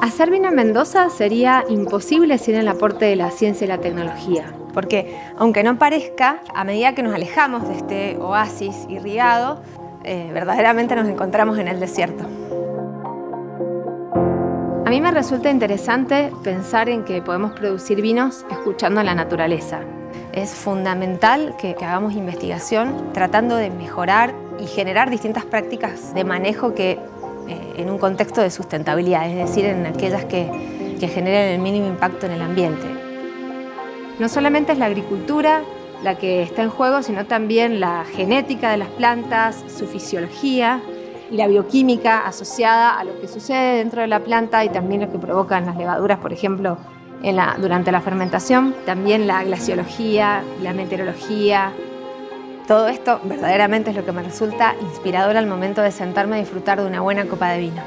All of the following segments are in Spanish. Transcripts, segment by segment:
Hacer vino en Mendoza sería imposible sin el aporte de la ciencia y la tecnología. Porque, aunque no parezca, a medida que nos alejamos de este oasis irrigado, verdaderamente nos encontramos en el desierto. A mí me resulta interesante pensar en que podemos producir vinos escuchando a la naturaleza. Es fundamental que hagamos investigación tratando de mejorar y generar distintas prácticas de manejo que en un contexto de sustentabilidad, es decir, en aquellas que generen el mínimo impacto en el ambiente. No solamente es la agricultura la que está en juego, sino también la genética de las plantas, su fisiología y la bioquímica asociada a lo que sucede dentro de la planta y también lo que provocan las levaduras, por ejemplo, durante la fermentación. También la glaciología, la meteorología. Todo esto verdaderamente es lo que me resulta inspirador al momento de sentarme a disfrutar de una buena copa de vino.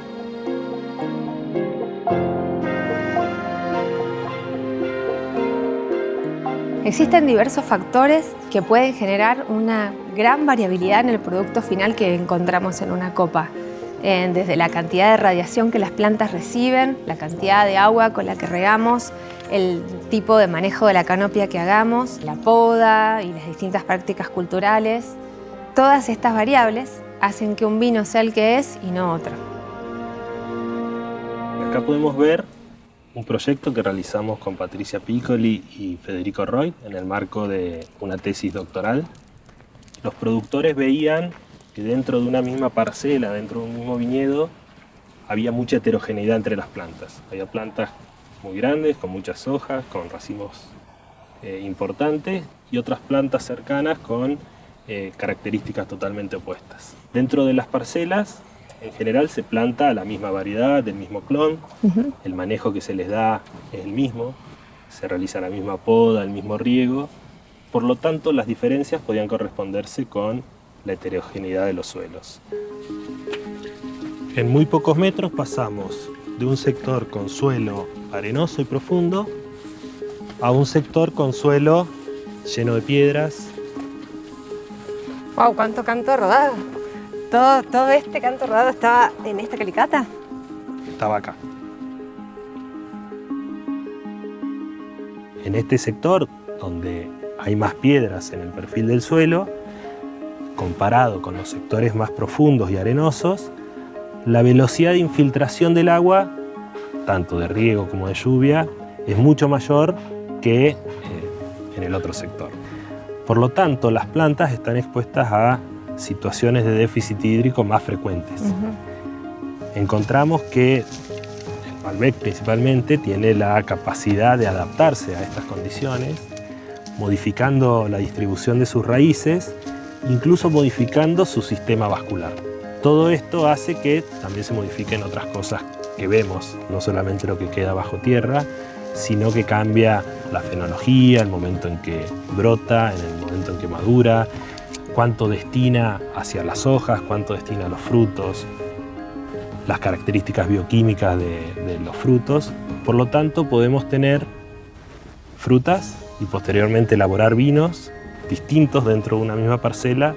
Existen diversos factores que pueden generar una gran variabilidad en el producto final que encontramos en una copa. Desde la cantidad de radiación que las plantas reciben, la cantidad de agua con la que regamos, el tipo de manejo de la canopia que hagamos, la poda y las distintas prácticas culturales. Todas estas variables hacen que un vino sea el que es y no otro. Acá podemos ver un proyecto que realizamos con Patricia Piccoli y Federico Roy en el marco de una tesis doctoral. Los productores veían que dentro de una misma parcela, dentro de un mismo viñedo, había mucha heterogeneidad entre las plantas. Había plantas muy grandes, con muchas hojas, con racimos importantes, y otras plantas cercanas con características totalmente opuestas. Dentro de las parcelas, en general, se planta la misma variedad, el mismo clon. El manejo que se les da es el mismo, se realiza la misma poda, el mismo riego. Por lo tanto, las diferencias podían corresponderse con la heterogeneidad de los suelos. En muy pocos metros pasamos de un sector con suelo arenoso y profundo a un sector con suelo lleno de piedras. ¡Wow! ¡Cuánto canto rodado! ¿Todo este canto rodado estaba en esta calicata? Estaba acá. En este sector, donde hay más piedras en el perfil del suelo, comparado con los sectores más profundos y arenosos, la velocidad de infiltración del agua, tanto de riego como de lluvia, es mucho mayor que en el otro sector. Por lo tanto, las plantas están expuestas a situaciones de déficit hídrico más frecuentes. Encontramos que el Malbec principalmente tiene la capacidad de adaptarse a estas condiciones, modificando la distribución de sus raíces, incluso modificando su sistema vascular. Todo esto hace que también se modifiquen otras cosas que vemos, no solamente lo que queda bajo tierra, sino que cambia la fenología, el momento en que brota, en el momento en que madura, cuánto destina hacia las hojas, cuánto destina a los frutos, las características bioquímicas de los frutos. Por lo tanto, podemos tener frutas y posteriormente elaborar vinos distintos dentro de una misma parcela,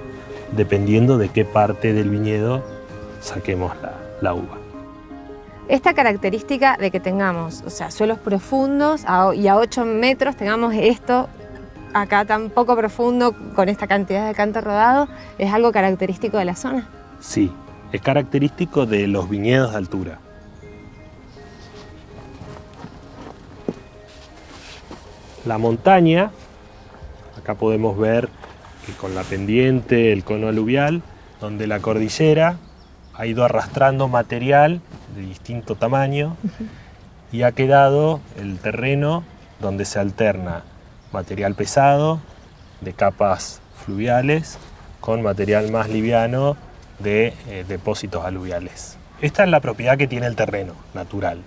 dependiendo de qué parte del viñedo saquemos la uva. Esta característica de que tengamos, suelos profundos y a 8 metros tengamos esto acá tan poco profundo con esta cantidad de canto rodado, ¿es algo característico de la zona? Sí, es característico de los viñedos de altura. La montaña, acá podemos ver que con la pendiente, el cono aluvial, donde la cordillera ha ido arrastrando material de distinto tamaño y ha quedado el terreno donde se alterna material pesado de capas fluviales con material más liviano de depósitos aluviales. Esta es la propiedad que tiene el terreno natural.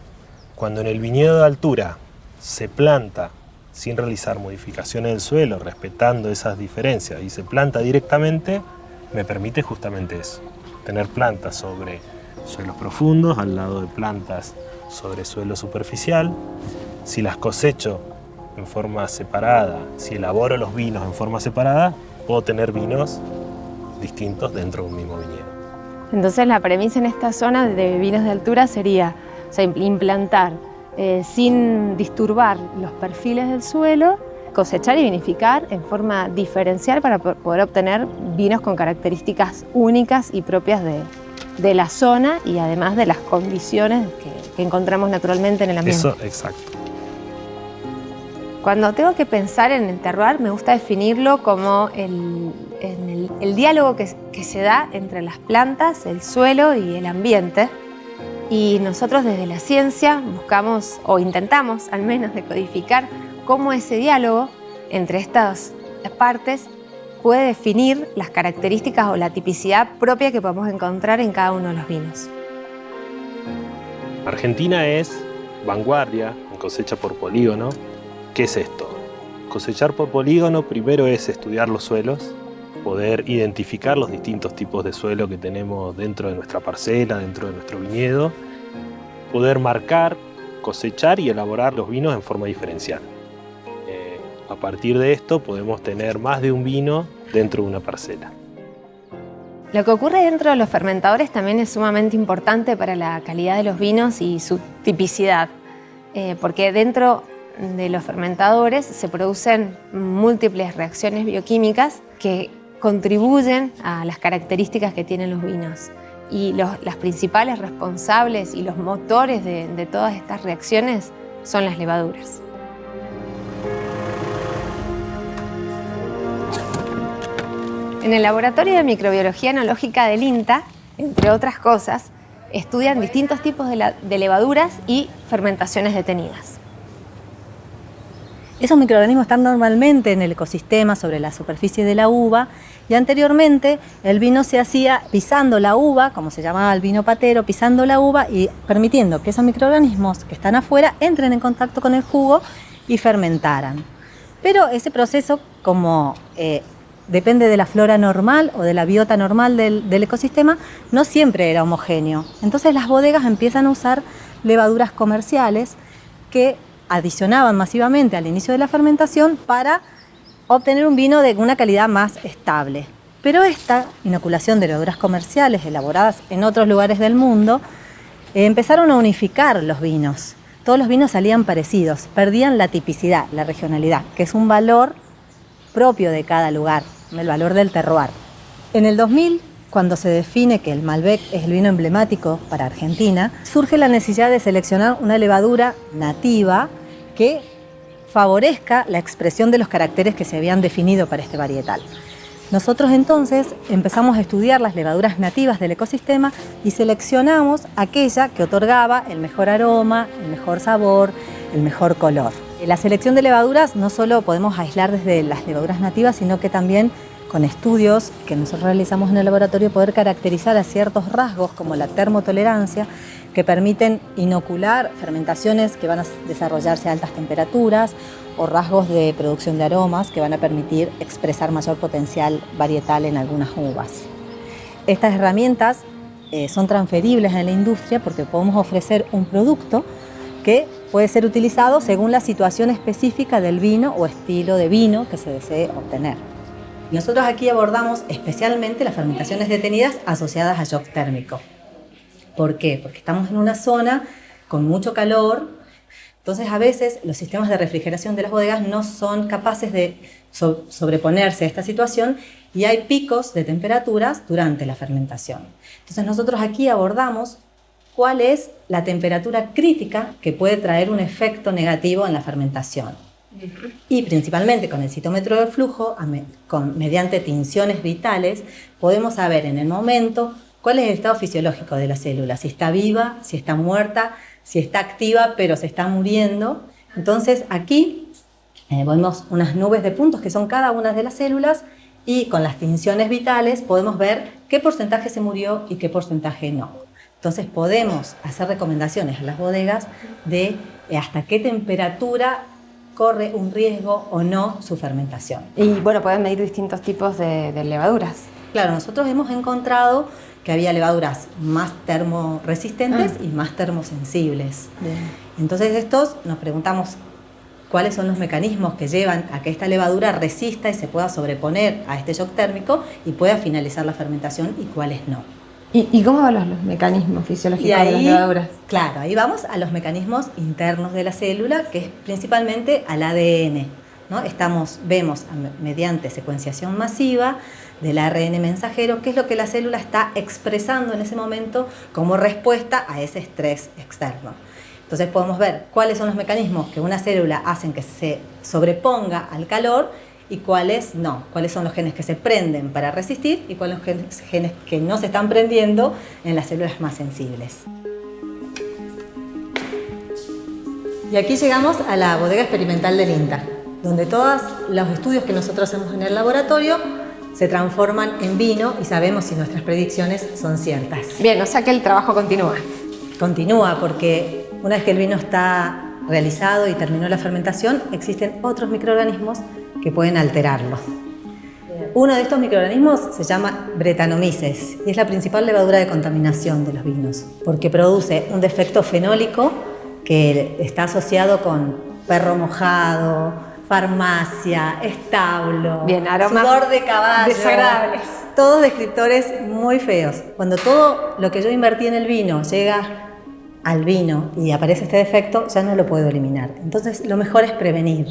Cuando en el viñedo de altura se planta sin realizar modificaciones del suelo, respetando esas diferencias, y se planta directamente, me permite justamente eso, tener plantas sobre suelos profundos, al lado de plantas sobre suelo superficial. Si las cosecho en forma separada, si elaboro los vinos en forma separada, puedo tener vinos distintos dentro de un mismo viñedo. Entonces la premisa en esta zona de vinos de altura sería O sea, implantar sin disturbar los perfiles del suelo, cosechar y vinificar en forma diferencial para poder obtener vinos con características únicas y propias de la zona y además de las condiciones que encontramos naturalmente en el ambiente. Eso, exacto. Cuando tengo que pensar en el terroir, me gusta definirlo como el diálogo que se da entre las plantas, el suelo y el ambiente. Y nosotros desde la ciencia buscamos, o intentamos al menos, decodificar cómo ese diálogo entre estas partes puede definir las características o la tipicidad propia que podemos encontrar en cada uno de los vinos. Argentina es vanguardia en cosecha por polígono. ¿Qué es esto? Cosechar por polígono primero es estudiar los suelos, poder identificar los distintos tipos de suelo que tenemos dentro de nuestra parcela, dentro de nuestro viñedo, poder marcar, cosechar y elaborar los vinos en forma diferencial. A partir de esto podemos tener más de un vino dentro de una parcela. Lo que ocurre dentro de los fermentadores también es sumamente importante para la calidad de los vinos y su tipicidad, porque dentro de los fermentadores se producen múltiples reacciones bioquímicas que contribuyen a las características que tienen los vinos. Y las principales responsables y los motores de todas estas reacciones son las levaduras. En el Laboratorio de Microbiología Enológica del INTA, entre otras cosas, estudian distintos tipos de levaduras y fermentaciones detenidas. Esos microorganismos están normalmente en el ecosistema, sobre la superficie de la uva, y anteriormente el vino se hacía pisando la uva, como se llamaba el vino patero, pisando la uva y permitiendo que esos microorganismos que están afuera entren en contacto con el jugo y fermentaran. Pero ese proceso, como depende de la flora normal o de la biota normal del ecosistema, no siempre era homogéneo. Entonces las bodegas empiezan a usar levaduras comerciales que adicionaban masivamente al inicio de la fermentación para obtener un vino de una calidad más estable. Pero esta inoculación de levaduras comerciales elaboradas en otros lugares del mundo empezaron a unificar los vinos. Todos los vinos salían parecidos, perdían la tipicidad, la regionalidad, que es un valor propio de cada lugar, el valor del terroir. En el 2000, cuando se define que el Malbec es el vino emblemático para Argentina, surge la necesidad de seleccionar una levadura nativa que favorezca la expresión de los caracteres que se habían definido para este varietal. Nosotros entonces empezamos a estudiar las levaduras nativas del ecosistema y seleccionamos aquella que otorgaba el mejor aroma, el mejor sabor, el mejor color. La selección de levaduras no solo podemos aislar desde las levaduras nativas, sino que también con estudios que nosotros realizamos en el laboratorio poder caracterizar a ciertos rasgos como la termotolerancia que permiten inocular fermentaciones que van a desarrollarse a altas temperaturas o rasgos de producción de aromas que van a permitir expresar mayor potencial varietal en algunas uvas. Estas herramientas son transferibles en la industria porque podemos ofrecer un producto que puede ser utilizado según la situación específica del vino o estilo de vino que se desee obtener. Nosotros aquí abordamos especialmente las fermentaciones detenidas asociadas a shock térmico. ¿Por qué? Porque estamos en una zona con mucho calor, entonces a veces los sistemas de refrigeración de las bodegas no son capaces de sobreponerse a esta situación y hay picos de temperaturas durante la fermentación. Entonces nosotros aquí abordamos cuál es la temperatura crítica que puede traer un efecto negativo en la fermentación. Y principalmente con el citómetro de flujo, mediante tinciones vitales, podemos saber en el momento cuál es el estado fisiológico de la célula, si está viva, si está muerta, si está activa pero se está muriendo. Entonces aquí vemos unas nubes de puntos que son cada una de las células y con las tinciones vitales podemos ver qué porcentaje se murió y qué porcentaje no. Entonces podemos hacer recomendaciones a las bodegas de hasta qué temperatura corre un riesgo o no su fermentación. Y bueno, pueden medir distintos tipos de levaduras. Claro, nosotros hemos encontrado que había levaduras más termoresistentes y más termosensibles. Bien. Entonces nos preguntamos cuáles son los mecanismos que llevan a que esta levadura resista y se pueda sobreponer a este shock térmico y pueda finalizar la fermentación y cuáles no. ¿Y cómo van los mecanismos fisiológicos Y ahí, de las levaduras? claro, ahí vamos a los mecanismos internos de la célula, que es principalmente al ADN, ¿no? Vemos mediante secuenciación masiva del ARN mensajero qué es lo que la célula está expresando en ese momento como respuesta a ese estrés externo. Entonces podemos ver cuáles son los mecanismos que una célula hacen que se sobreponga al calor y cuáles no, cuáles son los genes que se prenden para resistir y cuáles son los genes que no se están prendiendo en las células más sensibles. Y aquí llegamos a la bodega experimental del INTA, donde todos los estudios que nosotros hacemos en el laboratorio se transforman en vino y sabemos si nuestras predicciones son ciertas. Bien, o sea que el trabajo continúa. Continúa porque una vez que el vino está realizado y terminó la fermentación, existen otros microorganismos que pueden alterarlo. Uno de estos microorganismos se llama Brettanomyces y es la principal levadura de contaminación de los vinos porque produce un defecto fenólico que está asociado con perro mojado, farmacia, establo, bien, aromas sudor de caballo, desagradables. Todos descriptores muy feos. Cuando todo lo que yo invertí en el vino llega al vino y aparece este defecto, ya no lo puedo eliminar. Entonces lo mejor es prevenir.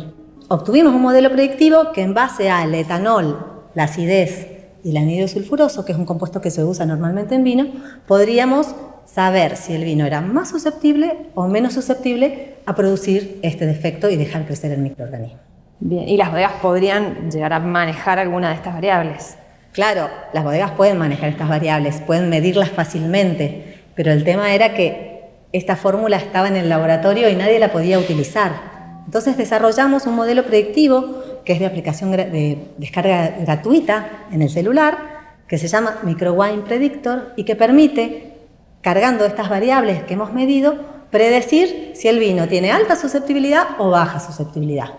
Obtuvimos un modelo predictivo que en base al etanol, la acidez y el anhídrido sulfuroso, que es un compuesto que se usa normalmente en vino, podríamos saber si el vino era más susceptible o menos susceptible a producir este defecto y dejar crecer el microorganismo. Bien, ¿y las bodegas podrían llegar a manejar alguna de estas variables? Claro, las bodegas pueden manejar estas variables, pueden medirlas fácilmente, pero el tema era que esta fórmula estaba en el laboratorio y nadie la podía utilizar. Entonces desarrollamos un modelo predictivo que es de aplicación de descarga gratuita en el celular, que se llama MicroWine Predictor y que permite, cargando estas variables que hemos medido, predecir si el vino tiene alta susceptibilidad o baja susceptibilidad.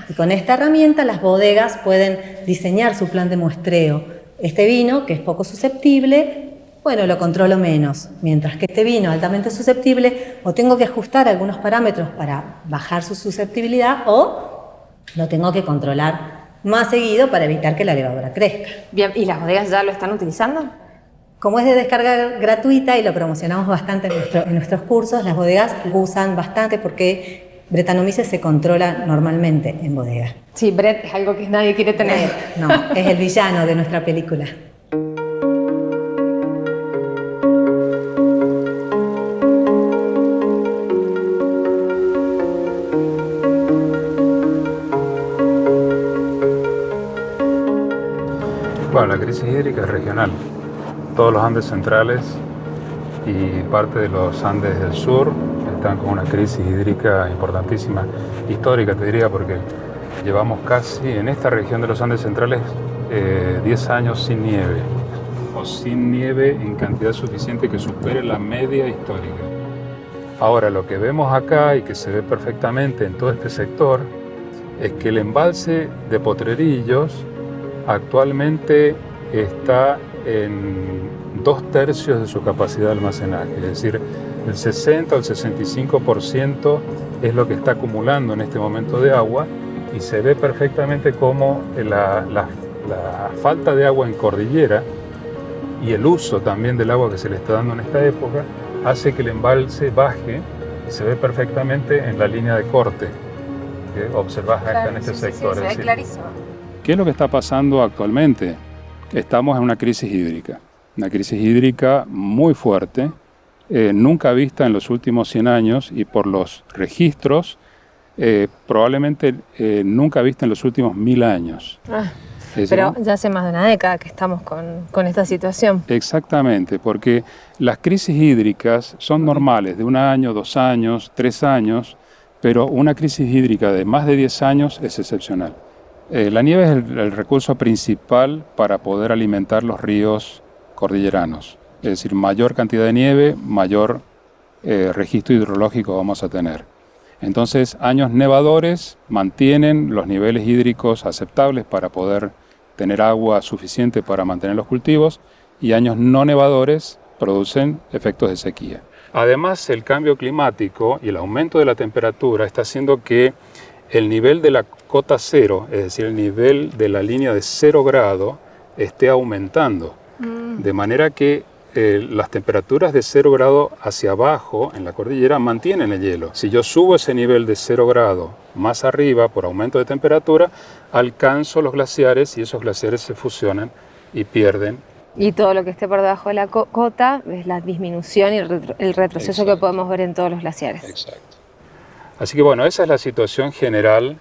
Y con esta herramienta las bodegas pueden diseñar su plan de muestreo. Este vino, que es poco susceptible, bueno, lo controlo menos, mientras que este vino altamente susceptible o tengo que ajustar algunos parámetros para bajar su susceptibilidad o lo tengo que controlar más seguido para evitar que la levadura crezca. Bien, ¿y las bodegas ya lo están utilizando? Como es de descarga gratuita y lo promocionamos bastante en nuestros cursos, las bodegas lo usan bastante porque Brettanomyces se controla normalmente en bodega. Sí, Brett es algo que nadie quiere tener. No, es el villano de nuestra película. Bueno, la crisis hídrica es regional. Todos los Andes centrales y parte de los Andes del sur están con una crisis hídrica importantísima, histórica te diría, porque llevamos casi en esta región de los Andes centrales 10 años sin nieve, o sin nieve en cantidad suficiente que supere la media histórica. Ahora, lo que vemos acá y que se ve perfectamente en todo este sector es que el embalse de Potrerillos actualmente está en 2/3 de su capacidad de almacenaje, es decir, el 60 al 65% es lo que está acumulando en este momento de agua y se ve perfectamente cómo la falta de agua en cordillera y el uso también del agua que se le está dando en esta época hace que el embalse baje y se ve perfectamente en la línea de corte que observas acá en este sector. Sí, se ve clarísimo. ¿Qué es lo que está pasando actualmente? Estamos en una crisis hídrica muy fuerte, nunca vista en los últimos 100 años y por los registros probablemente nunca vista en los últimos 1000 años. Pero ya hace más de una década que estamos con esta situación. Exactamente, porque las crisis hídricas son normales, de 1 año, 2 años, 3 años, pero una crisis hídrica de más de 10 años es excepcional. La nieve es el recurso principal para poder alimentar los ríos cordilleranos. Es decir, mayor cantidad de nieve, mayor registro hidrológico vamos a tener. Entonces, años nevadores mantienen los niveles hídricos aceptables para poder tener agua suficiente para mantener los cultivos y años no nevadores producen efectos de sequía. Además, el cambio climático y el aumento de la temperatura está haciendo que el nivel de la cota cero, es decir, el nivel de la línea de 0 grado, esté aumentando. De manera que las temperaturas de 0 grado hacia abajo en la cordillera mantienen el hielo. Si yo subo ese nivel de 0 grado más arriba por aumento de temperatura, alcanzo los glaciares y esos glaciares se fusionan y pierden. Y todo lo que esté por debajo de la cota es la disminución y el retroceso que podemos ver en todos los glaciares. Exacto. Así que bueno, esa es la situación general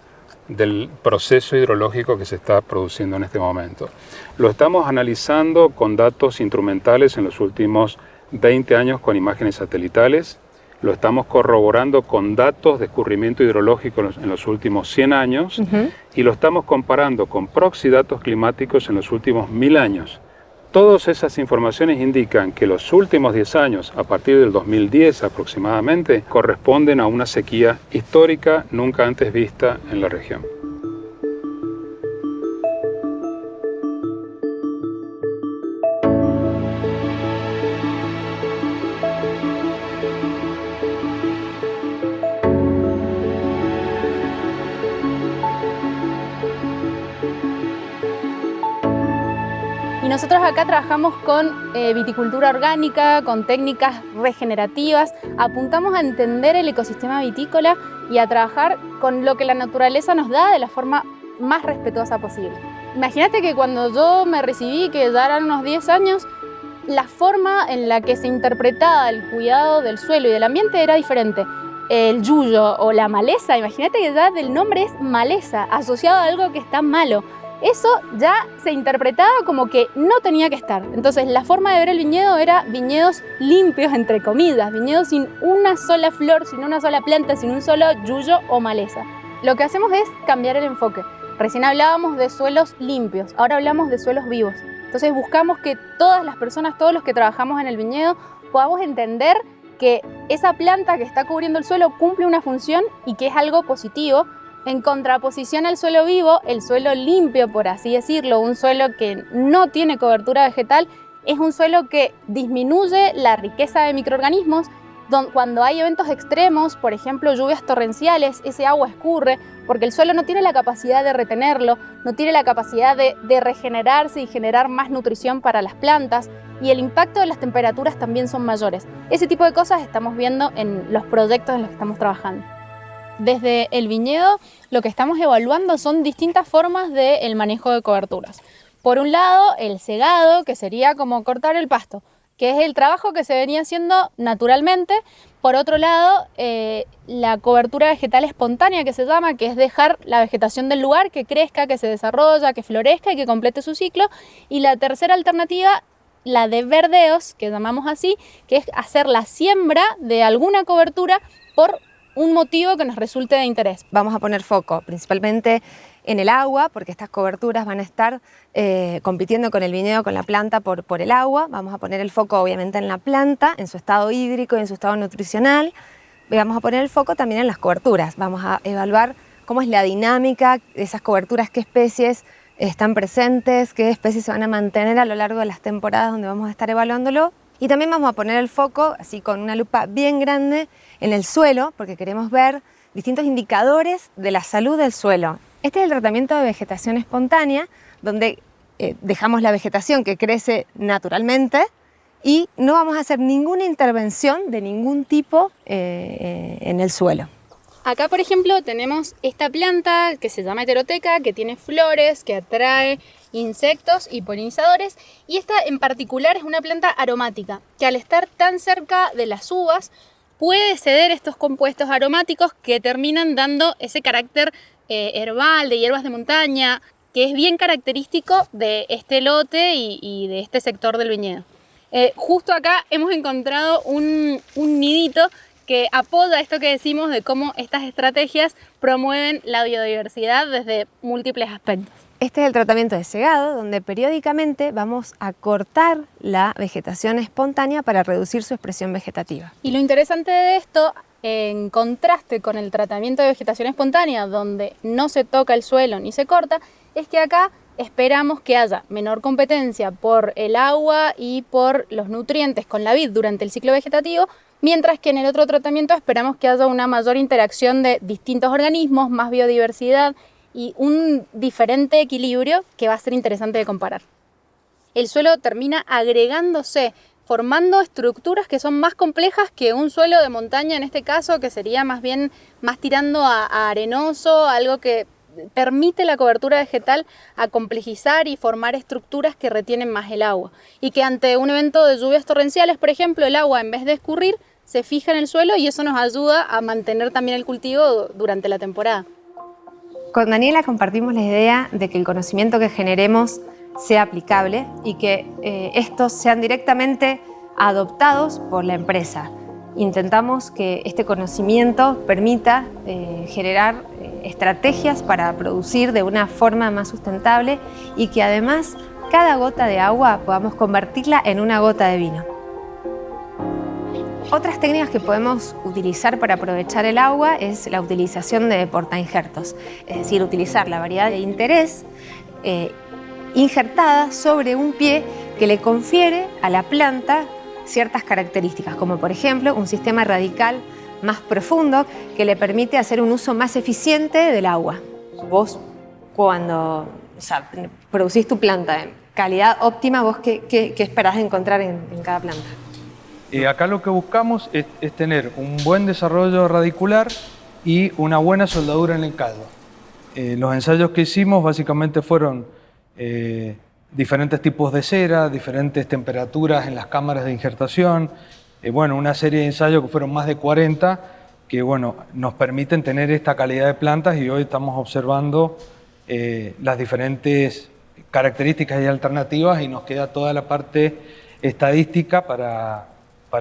del proceso hidrológico que se está produciendo en este momento. Lo estamos analizando con datos instrumentales en los últimos 20 años con imágenes satelitales. Lo estamos corroborando con datos de escurrimiento hidrológico en los últimos 100 años y lo estamos comparando con proxy datos climáticos en los últimos 1000 años. Todas esas informaciones indican que los últimos 10 años, a partir del 2010 aproximadamente, corresponden a una sequía histórica nunca antes vista en la región. Y nosotros acá trabajamos con viticultura orgánica, con técnicas regenerativas, apuntamos a entender el ecosistema vitícola y a trabajar con lo que la naturaleza nos da de la forma más respetuosa posible. Imagínate que cuando yo me recibí, que ya eran unos 10 años, la forma en la que se interpretaba el cuidado del suelo y del ambiente era diferente. El yuyo o la maleza, imagínate que ya del nombre es maleza, asociado a algo que está malo. Eso ya se interpretaba como que no tenía que estar. Entonces la forma de ver el viñedo era viñedos limpios, entre comillas, viñedos sin una sola flor, sin una sola planta, sin un solo yuyo o maleza. Lo que hacemos es cambiar el enfoque. Recién hablábamos de suelos limpios, ahora hablamos de suelos vivos. Entonces buscamos que todas las personas, todos los que trabajamos en el viñedo, podamos entender que esa planta que está cubriendo el suelo cumple una función y que es algo positivo, en contraposición al suelo vivo, el suelo limpio, por así decirlo, un suelo que no tiene cobertura vegetal, es un suelo que disminuye la riqueza de microorganismos. Cuando hay eventos extremos, por ejemplo lluvias torrenciales, ese agua escurre porque el suelo no tiene la capacidad de retenerlo, no tiene la capacidad de regenerarse y generar más nutrición para las plantas, y el impacto de las temperaturas también son mayores. Ese tipo de cosas estamos viendo en los proyectos en los que estamos trabajando. Desde el viñedo lo que estamos evaluando son distintas formas del manejo de coberturas. Por un lado, el segado, que sería como cortar el pasto, que es el trabajo que se venía haciendo naturalmente. Por otro lado, la cobertura vegetal espontánea, que se llama, que es dejar la vegetación del lugar que crezca, que se desarrolla, que florezca y que complete su ciclo. Y la tercera alternativa, la de verdeos, que llamamos así, que es hacer la siembra de alguna cobertura por un motivo que nos resulte de interés. Vamos a poner foco principalmente en el agua, porque estas coberturas van a estar compitiendo con el viñedo, con la planta por el agua. Vamos a poner el foco obviamente en la planta, en su estado hídrico y en su estado nutricional. Y vamos a poner el foco también en las coberturas. Vamos a evaluar cómo es la dinámica de esas coberturas, qué especies están presentes, qué especies se van a mantener a lo largo de las temporadas donde vamos a estar evaluándolo. Y también vamos a poner el foco, así con una lupa bien grande, en el suelo, porque queremos ver distintos indicadores de la salud del suelo. Este es el tratamiento de vegetación espontánea, donde dejamos la vegetación que crece naturalmente y no vamos a hacer ninguna intervención de ningún tipo en el suelo. Acá, por ejemplo, tenemos esta planta que se llama heteroteca, que tiene flores, que atrae insectos y polinizadores, y esta en particular es una planta aromática, que al estar tan cerca de las uvas puede ceder estos compuestos aromáticos que terminan dando ese carácter herbal, de hierbas de montaña, que es bien característico de este lote y de este sector del viñedo. Justo acá hemos encontrado un nidito que apoya esto que decimos de cómo estas estrategias promueven la biodiversidad desde múltiples aspectos. Este es el tratamiento de segado, donde periódicamente vamos a cortar la vegetación espontánea para reducir su expresión vegetativa. Y lo interesante de esto, en contraste con el tratamiento de vegetación espontánea, donde no se toca el suelo ni se corta, es que acá esperamos que haya menor competencia por el agua y por los nutrientes con la vid durante el ciclo vegetativo, mientras que en el otro tratamiento esperamos que haya una mayor interacción de distintos organismos, más biodiversidad y un diferente equilibrio que va a ser interesante de comparar. El suelo termina agregándose formando estructuras que son más complejas que un suelo de montaña en este caso, que sería más bien más tirando a arenoso, algo que permite la cobertura vegetal a complejizar y formar estructuras que retienen más el agua. Y que ante un evento de lluvias torrenciales, por ejemplo, el agua en vez de escurrir se fija en el suelo y eso nos ayuda a mantener también el cultivo durante la temporada. Con Daniela compartimos la idea de que el conocimiento que generemos sea aplicable y que estos sean directamente adoptados por la empresa. Intentamos que este conocimiento permita generar estrategias para producir de una forma más sustentable y que además cada gota de agua podamos convertirla en una gota de vino. Otras técnicas que podemos utilizar para aprovechar el agua es la utilización de portainjertos, es decir, utilizar la variedad de interés injertada sobre un pie que le confiere a la planta ciertas características, como por ejemplo un sistema radical más profundo que le permite hacer un uso más eficiente del agua. Vos, cuando producís tu planta en calidad óptima, ¿vos qué esperás encontrar en cada planta? Acá lo que buscamos es tener un buen desarrollo radicular y una buena soldadura en el caldo. Los ensayos que hicimos básicamente fueron diferentes tipos de cera, diferentes temperaturas en las cámaras de injertación, una serie de ensayos que fueron más de 40 que nos permiten tener esta calidad de plantas y hoy estamos observando las diferentes características y alternativas y nos queda toda la parte estadística para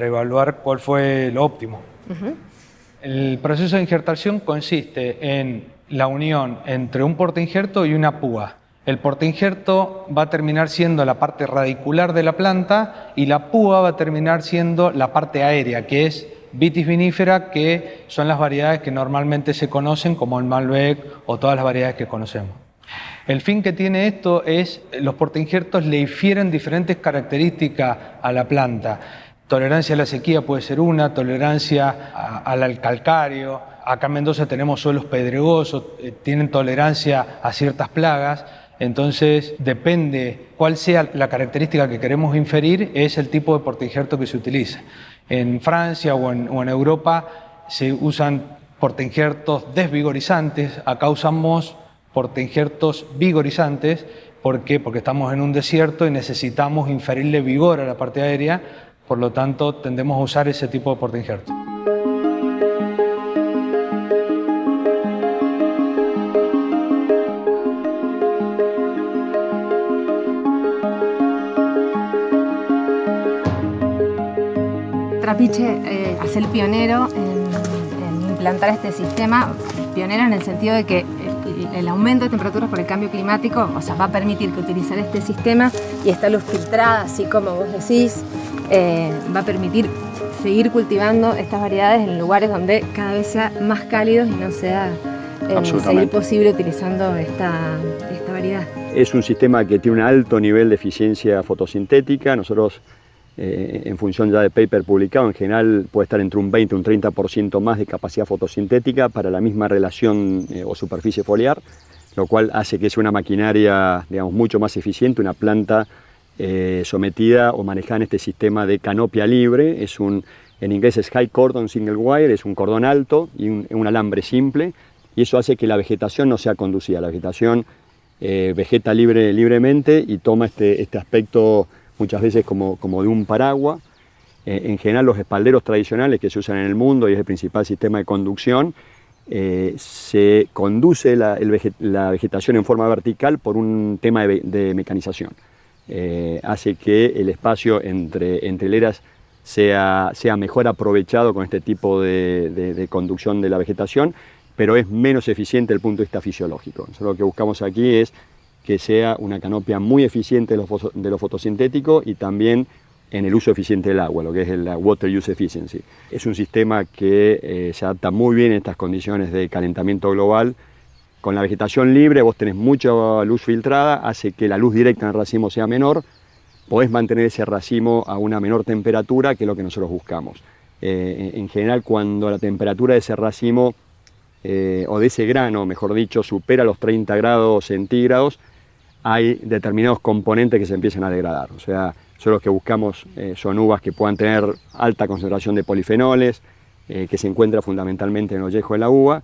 evaluar cuál fue lo óptimo. El proceso de injertación consiste en la unión entre un portainjerto y una púa. El portainjerto va a terminar siendo la parte radicular de la planta y la púa va a terminar siendo la parte aérea, que es Vitis vinifera, que son las variedades que normalmente se conocen como el Malbec o todas las variedades que conocemos. El fin que tiene esto es, los portainjertos le infieren diferentes características a la planta. Tolerancia a la sequía puede ser una, tolerancia al calcáreo. Acá en Mendoza tenemos suelos pedregosos, tienen tolerancia a ciertas plagas. Entonces, depende cuál sea la característica que queremos inferir, es el tipo de portainjerto que se utiliza. En Francia o en Europa se usan portainjertos desvigorizantes, acá usamos portainjertos vigorizantes. ¿Por qué? Porque estamos en un desierto y necesitamos inferirle vigor a la parte aérea, por lo tanto tendemos a usar ese tipo de portainjerto. Trapiche, a ser pionero en implantar este sistema, pionero en el sentido de que el aumento de temperaturas por el cambio climático, va a permitir que utilizar este sistema y esta luz filtrada, así como vos decís, va a permitir seguir cultivando estas variedades en lugares donde cada vez sea más cálidos y no sea seguir posible utilizando esta variedad. Es un sistema que tiene un alto nivel de eficiencia fotosintética. Nosotros, en función ya de paper publicado, en general puede estar entre un 20 y un 30% más de capacidad fotosintética para la misma relación o superficie foliar, lo cual hace que sea una maquinaria, mucho más eficiente, una planta sometida o manejada en este sistema de canopia libre. En inglés es high cordon single wire, es un cordón alto y un alambre simple, y eso hace que la vegetación no sea conducida. La vegetación vegeta libremente y toma este aspecto muchas veces como de un paraguas. En general los espalderos tradicionales que se usan en el mundo y es el principal sistema de conducción, se conduce la vegetación en forma vertical por un tema de mecanización. Hace que el espacio entre hileras sea mejor aprovechado con este tipo de conducción de la vegetación, pero es menos eficiente desde el punto de vista fisiológico. Entonces, lo que buscamos aquí es que sea una canopia muy eficiente de lo fotosintético y también en el uso eficiente del agua, lo que es la Water Use Efficiency. Es un sistema que se adapta muy bien en estas condiciones de calentamiento global. Con la vegetación libre vos tenés mucha luz filtrada, hace que la luz directa en el racimo sea menor, podés mantener ese racimo a una menor temperatura, que es lo que nosotros buscamos. En general, cuando la temperatura de ese racimo, o de ese grano, mejor dicho, supera los 30 grados centígrados, hay determinados componentes que se empiezan a degradar. O sea, Nosotros lo que buscamos son uvas que puedan tener alta concentración de polifenoles, que se encuentra fundamentalmente en el ollejo de la uva,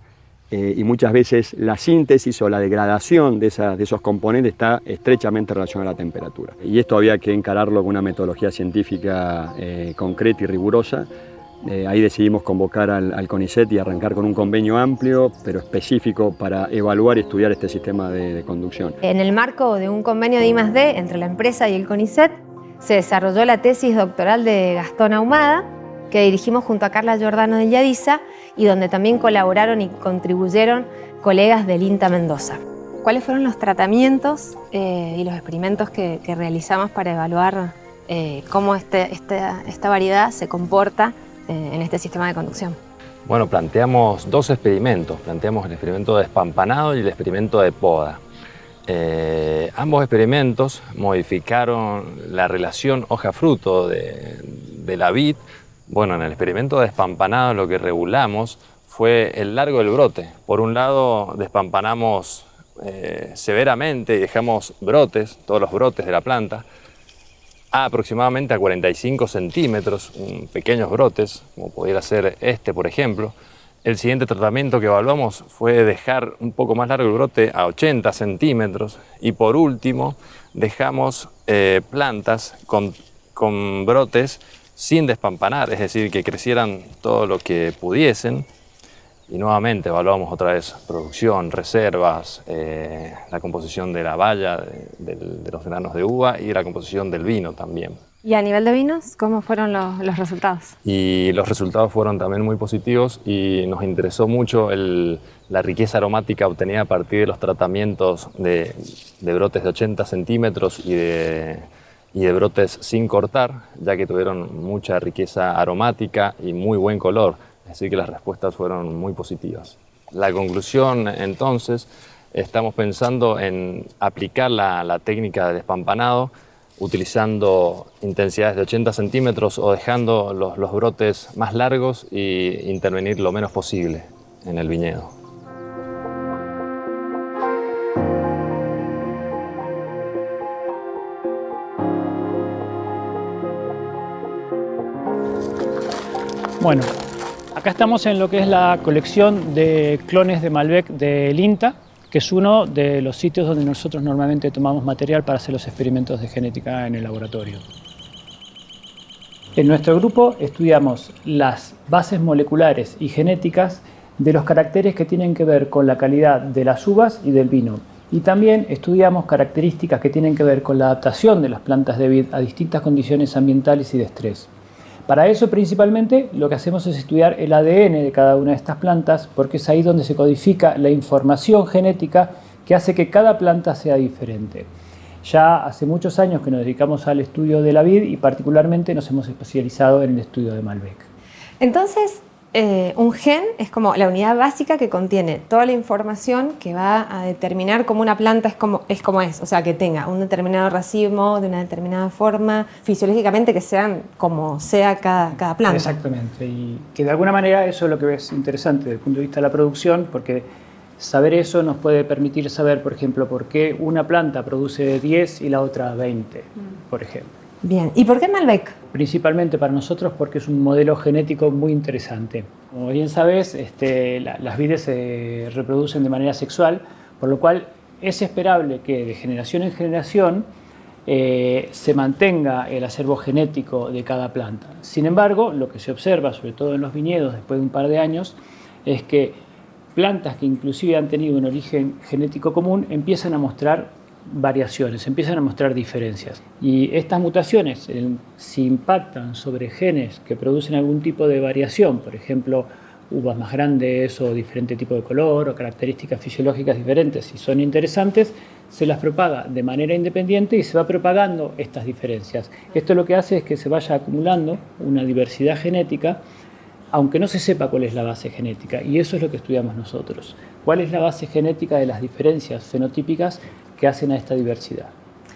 y muchas veces la síntesis o la degradación de esos componentes está estrechamente relacionada a la temperatura. Y esto había que encararlo con una metodología científica concreta y rigurosa. Ahí decidimos convocar al CONICET y arrancar con un convenio amplio, pero específico para evaluar y estudiar este sistema de conducción. En el marco de un convenio de I+D entre la empresa y el CONICET, se desarrolló la tesis doctoral de Gastón Ahumada, que dirigimos junto a Carla Giordano de Yadiza y donde también colaboraron y contribuyeron colegas del INTA Mendoza. ¿Cuáles fueron los tratamientos y los experimentos que realizamos para evaluar cómo esta variedad se comporta en este sistema de conducción? Bueno, planteamos dos experimentos. Planteamos el experimento de despampanado y el experimento de poda. Ambos experimentos modificaron la relación hoja-fruto de la vid. Bueno, en el experimento de despampanado lo que regulamos fue el largo del brote. Por un lado, despampanamos severamente y dejamos brotes, todos los brotes de la planta, aproximadamente a 45 centímetros, pequeños brotes, como pudiera ser este, por ejemplo. El siguiente tratamiento que evaluamos fue dejar un poco más largo el brote a 80 centímetros y por último dejamos plantas con brotes sin despampanar, es decir, que crecieran todo lo que pudiesen. Y nuevamente evaluamos otra vez producción, reservas, la composición de la valla, de los granos de uva y la composición del vino también. ¿Y a nivel de vinos, cómo fueron los resultados? Y los resultados fueron también muy positivos y nos interesó mucho la riqueza aromática obtenida a partir de los tratamientos de brotes de 80 centímetros y de brotes sin cortar, ya que tuvieron mucha riqueza aromática y muy buen color. Así que las respuestas fueron muy positivas. La conclusión, entonces, estamos pensando en aplicar la técnica de despampanado utilizando intensidades de 80 centímetros o dejando los brotes más largos e intervenir lo menos posible en el viñedo. Bueno, acá estamos en lo que es la colección de clones de Malbec del INTA, que es uno de los sitios donde nosotros normalmente tomamos material para hacer los experimentos de genética en el laboratorio. En nuestro grupo estudiamos las bases moleculares y genéticas de los caracteres que tienen que ver con la calidad de las uvas y del vino. Y también estudiamos características que tienen que ver con la adaptación de las plantas de vid a distintas condiciones ambientales y de estrés. Para eso principalmente lo que hacemos es estudiar el ADN de cada una de estas plantas porque es ahí donde se codifica la información genética que hace que cada planta sea diferente. Ya hace muchos años que nos dedicamos al estudio de la vid y particularmente nos hemos especializado en el estudio de Malbec. Entonces, un gen es como la unidad básica que contiene toda la información que va a determinar cómo una planta es como es, o sea, que tenga un determinado racimo, de una determinada forma, fisiológicamente que sean como sea cada planta. Exactamente, y que de alguna manera eso es lo que es interesante desde el punto de vista de la producción, porque saber eso nos puede permitir saber, por ejemplo, por qué una planta produce 10 y la otra 20, por ejemplo. Bien, ¿y por qué Malbec? Principalmente para nosotros porque es un modelo genético muy interesante. Como bien sabes, las vides se reproducen de manera sexual, por lo cual es esperable que de generación en generación se mantenga el acervo genético de cada planta. Sin embargo, lo que se observa, sobre todo en los viñedos después de un par de años, es que plantas que inclusive han tenido un origen genético común empiezan a mostrar variaciones, empiezan a mostrar diferencias. Y estas mutaciones, si impactan sobre genes que producen algún tipo de variación, por ejemplo, uvas más grandes o diferente tipo de color o características fisiológicas diferentes, si son interesantes, se las propaga de manera independiente y se va propagando estas diferencias. Esto lo que hace es que se vaya acumulando una diversidad genética, aunque no se sepa cuál es la base genética, y eso es lo que estudiamos nosotros. ¿Cuál es la base genética de las diferencias fenotípicas que hacen a esta diversidad?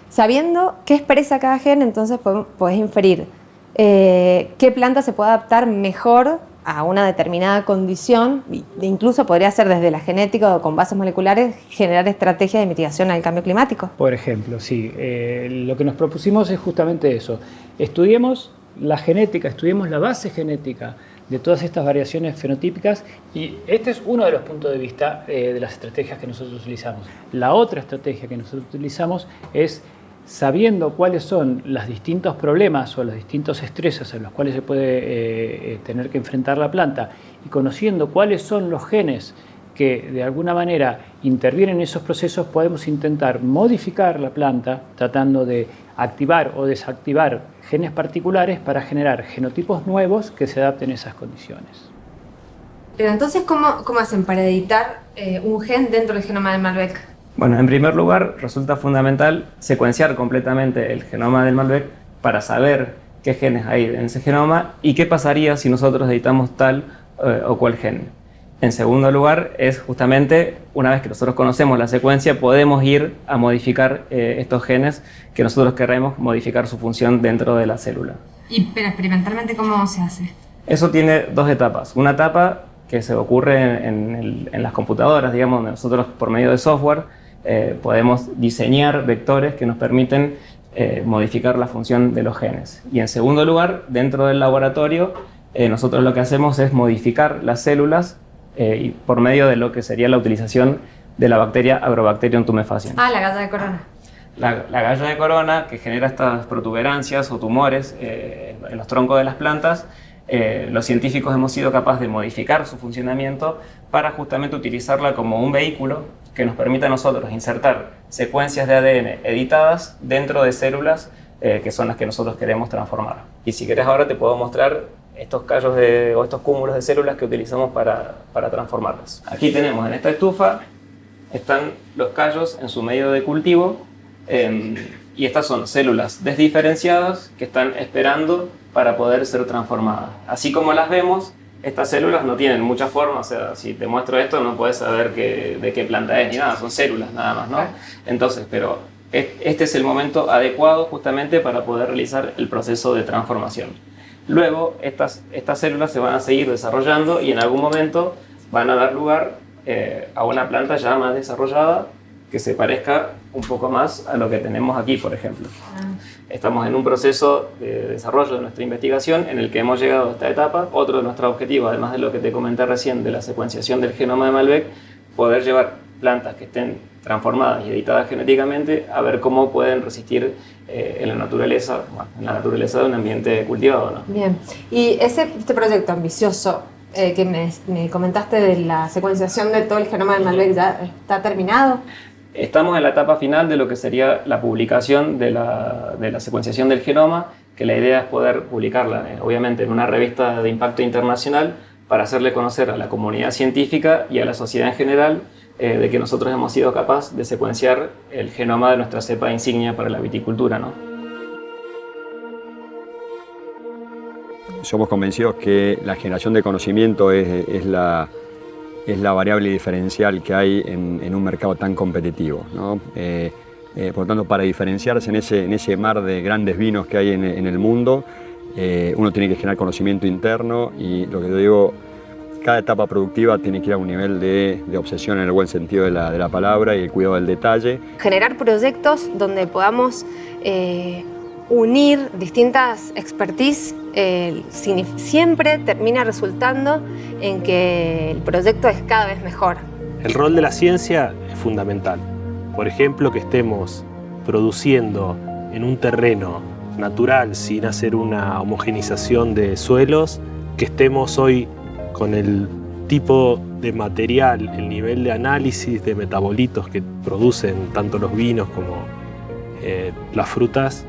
Sabiendo qué expresa cada gen, entonces podés inferir qué planta se puede adaptar mejor a una determinada condición, e incluso podría ser desde la genética o con bases moleculares, generar estrategias de mitigación al cambio climático. Por ejemplo, sí. Lo que nos propusimos es justamente eso. Estudiemos la genética, estudiemos la base genética de todas estas variaciones fenotípicas, y este es uno de los puntos de vista de las estrategias que nosotros utilizamos. La otra estrategia que nosotros utilizamos es, sabiendo cuáles son los distintos problemas o los distintos estreses a los cuales se puede tener que enfrentar la planta, y conociendo cuáles son los genes que de alguna manera intervienen en esos procesos, podemos intentar modificar la planta tratando de activar o desactivar genes particulares para generar genotipos nuevos que se adapten a esas condiciones. Pero entonces, ¿cómo hacen para editar un gen dentro del genoma del Malbec? Bueno, en primer lugar, resulta fundamental secuenciar completamente el genoma del Malbec para saber qué genes hay en ese genoma y qué pasaría si nosotros editamos tal o cual gen. En segundo lugar, es justamente, una vez que nosotros conocemos la secuencia, podemos ir a modificar estos genes que nosotros queremos modificar su función dentro de la célula. Pero experimentalmente, ¿cómo se hace? Eso tiene dos etapas. Una etapa que se ocurre en las computadoras, digamos, donde nosotros por medio de software podemos diseñar vectores que nos permiten modificar la función de los genes. Y en segundo lugar, dentro del laboratorio, nosotros lo que hacemos es modificar las células y por medio de lo que sería la utilización de la bacteria Agrobacterium tumefaciens. Ah, la galla de corona. La galla de corona, que genera estas protuberancias o tumores en los troncos de las plantas, los científicos hemos sido capaces de modificar su funcionamiento para justamente utilizarla como un vehículo que nos permita a nosotros insertar secuencias de ADN editadas dentro de células que son las que nosotros queremos transformar. Y si querés ahora te puedo mostrar estos callos o estos cúmulos de células que utilizamos para transformarlas. Aquí tenemos en esta estufa, están los callos en su medio de cultivo, y estas son células desdiferenciadas que están esperando para poder ser transformadas. Así como las vemos, estas células no tienen mucha forma, o sea, si te muestro esto no puedes saber de qué planta es ni nada, son células nada más, ¿no? Entonces, pero este es el momento adecuado justamente para poder realizar el proceso de transformación. Luego, estas células se van a seguir desarrollando y en algún momento van a dar lugar a una planta ya más desarrollada que se parezca un poco más a lo que tenemos aquí, por ejemplo. Estamos en un proceso de desarrollo de nuestra investigación en el que hemos llegado a esta etapa. Otro de nuestros objetivos, además de lo que te comenté recién de la secuenciación del genoma de Malbec, poder llevar plantas que estén transformadas y editadas genéticamente a ver cómo pueden resistir en la naturaleza de un ambiente cultivado, ¿no? Bien. Y este proyecto ambicioso que me comentaste de la secuenciación de todo el genoma del Malbec, ¿ya está terminado? Estamos en la etapa final de lo que sería la publicación de la secuenciación del genoma, que la idea es poder publicarla, obviamente, en una revista de impacto internacional para hacerle conocer a la comunidad científica y a la sociedad en general de que nosotros hemos sido capaces de secuenciar el genoma de nuestra cepa insignia para la viticultura, ¿no? Somos convencidos que la generación de conocimiento es la variable diferencial que hay en un mercado tan competitivo, ¿no? Por lo tanto, para diferenciarse en ese mar de grandes vinos que hay en el mundo, uno tiene que generar conocimiento interno y lo que yo digo, cada etapa productiva tiene que ir a un nivel de obsesión en el buen sentido de la palabra y el cuidado del detalle. Generar proyectos donde podamos unir distintas expertise siempre termina resultando en que el proyecto es cada vez mejor. El rol de la ciencia es fundamental. Por ejemplo, que estemos produciendo en un terreno natural sin hacer una homogenización de suelos, que estemos hoy con el tipo de material, el nivel de análisis de metabolitos que producen tanto los vinos como las frutas,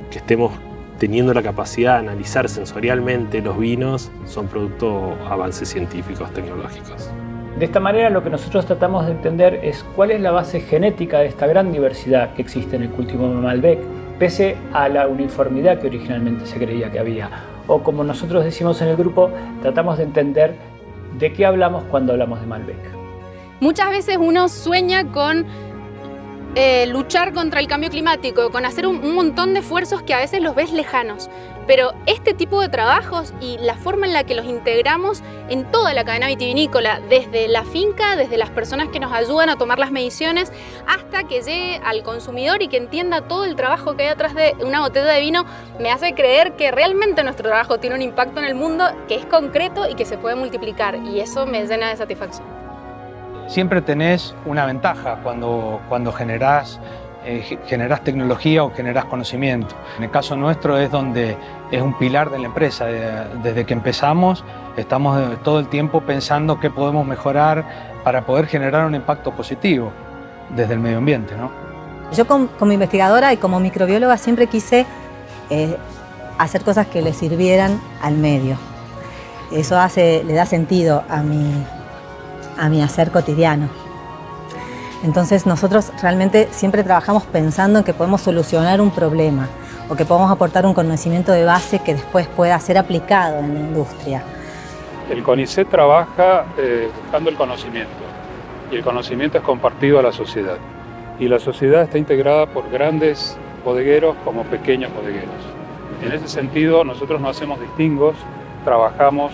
que estemos teniendo la capacidad de analizar sensorialmente los vinos, son producto de avances científicos, tecnológicos. De esta manera, lo que nosotros tratamos de entender es cuál es la base genética de esta gran diversidad que existe en el cultivo de Malbec, pese a la uniformidad que originalmente se creía que había. O como nosotros decimos en el grupo, tratamos de entender de qué hablamos cuando hablamos de Malbec. Muchas veces uno sueña con luchar contra el cambio climático, con hacer un montón de esfuerzos que a veces los ves lejanos. Pero este tipo de trabajos y la forma en la que los integramos en toda la cadena vitivinícola, desde la finca, desde las personas que nos ayudan a tomar las mediciones, hasta que llegue al consumidor y que entienda todo el trabajo que hay atrás de una botella de vino, me hace creer que realmente nuestro trabajo tiene un impacto en el mundo que es concreto y que se puede multiplicar, y eso me llena de satisfacción. Siempre tenés una ventaja cuando generás tecnología o generás conocimiento. En el caso nuestro es donde es un pilar de la empresa. Desde que empezamos estamos todo el tiempo pensando qué podemos mejorar para poder generar un impacto positivo desde el medio ambiente, ¿no? Yo como investigadora y como microbióloga siempre quise hacer cosas que le sirvieran al medio. Eso le da sentido a mi hacer cotidiano. Entonces nosotros realmente siempre trabajamos pensando en que podemos solucionar un problema o que podemos aportar un conocimiento de base que después pueda ser aplicado en la industria. El CONICET trabaja buscando el conocimiento, y el conocimiento es compartido a la sociedad. Y la sociedad está integrada por grandes bodegueros como pequeños bodegueros. En ese sentido, nosotros no hacemos distingos, trabajamos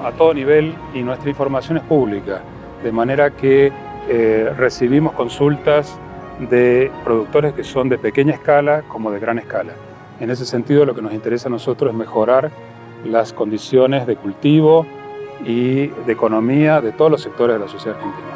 a todo nivel y nuestra información es pública, de manera que recibimos consultas de productores que son de pequeña escala como de gran escala. En ese sentido, lo que nos interesa a nosotros es mejorar las condiciones de cultivo y de economía de todos los sectores de la sociedad argentina.